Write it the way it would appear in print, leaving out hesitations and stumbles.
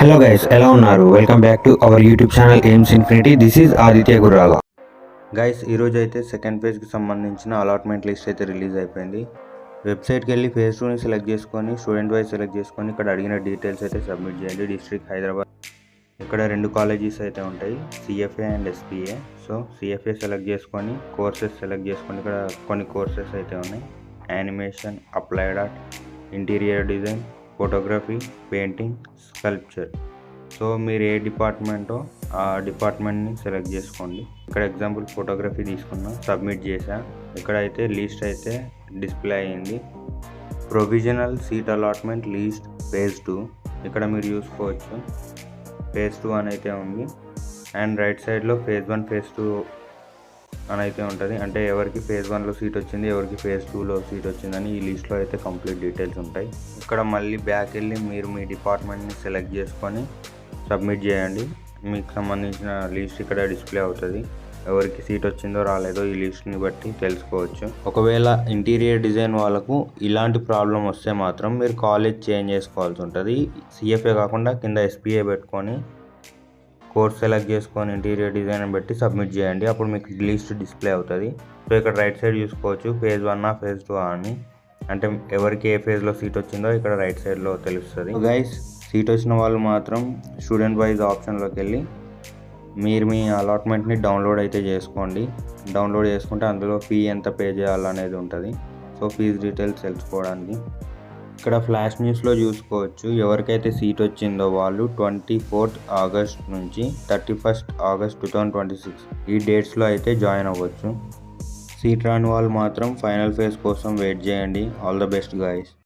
Hello guys, ఎలా ఉన్నారు? Welcome back to our YouTube channel AIIMS infinity. This is Aditya గుర్రాల. Guys, ఈరోజు అయితే సెకండ్ ఫేజ్కి సంబంధించిన అలాట్మెంట్ లిస్ట్ అయితే రిలీజ్ అయిపోయింది. వెబ్సైట్కి వెళ్ళి ఫేజ్ 2ని సెలెక్ట్ చేసుకొని స్టూడెంట్ వైజ్ సెలెక్ట్ చేసుకొని ఇక్కడ అడిగిన డీటెయిల్స్ అయితే సబ్మిట్ చేయండి. డిస్ట్రిక్ట్ హైదరాబాద్. ఇక్కడ 2 కాలేజెస్ అయితే ఉంటాయి, CFA and SPA. So CFA select చేసుకొని కోర్సెస్ సెలెక్ట్ చేసుకొని ఇక్కడ కొన్ని కోర్సెస్ అయితే ఉన్నాయి: animation, applied art, interior design, photography, painting, sculpture. So మీరు ఏ డిపార్ట్మెంటో ఆ డిపార్ట్మెంట్ని సెలెక్ట్ చేసుకోండి. ఇక్కడ ఎగ్జాంపుల్ ఫోటోగ్రఫీ తీసుకున్నా, సబ్మిట్ చేశా. ఇక్కడైతే లిస్ట్ అయితే డిస్ప్లే అయ్యింది. Provisional seat allotment list phase 2 ఇక్కడ మీరు చూసుకోవచ్చు. ఫేజ్ 2 అని అయితే ఉంది. అండ్ రైట్ సైడ్లో ఫేజ్ 1 ఫేజ్ 2 అని అయితే ఉంటుంది. అంటే ఎవరికి ఫేజ్ 1లో సీట్ వచ్చింది, ఎవరికి ఫేజ్ 2లో సీట్ వచ్చిందని ఈ లిస్ట్లో అయితే కంప్లీట్ డీటెయిల్స్ ఉంటాయి. ఇక్కడ మళ్ళీ బ్యాక్ వెళ్ళి మీరు మీ డిపార్ట్మెంట్ని సెలెక్ట్ చేసుకొని సబ్మిట్ చేయండి. మీకు సంబంధించిన లిస్ట్ ఇక్కడ డిస్ప్లే అవుతుంది. ఎవరికి సీట్ వచ్చిందో రాలేదో ఈ లిస్ట్ని బట్టి తెలుసుకోవచ్చు. ఒకవేళ ఇంటీరియర్ డిజైన్ వాళ్ళకు ఇలాంటి ప్రాబ్లం వస్తే మాత్రం మీరు కాలేజ్ చేంజ్ చేసుకోవాల్సి ఉంటుంది. సిఎఫ్ఏ కాకుండా కింద ఎస్పీఏ పెట్టుకొని కోర్స్ సెలెక్ట్ చేసుకొని ఇంటీరియర్ డిజైన్ బట్టి సబ్మిట్ చేయండి. అప్పుడు మీకు లిస్ట్ డిస్ప్లే అవుతుంది. సో ఇక్కడ రైట్ సైడ్ చూసుకోవచ్చు ఫేజ్ 1 ఫేజ్ 2 అని. అంటే ఎవరికి ఏ ఫేజ్లో సీట్ వచ్చిందో ఇక్కడ రైట్ సైడ్లో తెలుస్తుంది. గైస్, సీట్ వచ్చిన వాళ్ళు మాత్రం స్టూడెంట్ వైజ్ ఆప్షన్లోకి వెళ్ళి మీరు మీ అలాట్మెంట్ని డౌన్లోడ్ అయితే చేసుకోండి. డౌన్లోడ్ చేసుకుంటే అందులో ఫీ ఎంత పే చేయాలనేది ఉంటుంది. సో ఫీజు డీటెయిల్స్ తెలుసుకోవడానికి ఇక్కడ ఫ్లాష్ న్యూస్లో చూసుకోవచ్చు. ఎవరికైతే సీట్ వచ్చిందో వాళ్ళు 24th ఆగస్ట్ నుంచి 31st ఆగస్ట్ 2026 ఈ డేట్స్లో అయితే జాయిన్ అవ్వచ్చు. సీట్ రాని వాళ్ళు మాత్రం ఫైనల్ ఫేజ్ కోసం వెయిట్ చేయండి. All the best guys.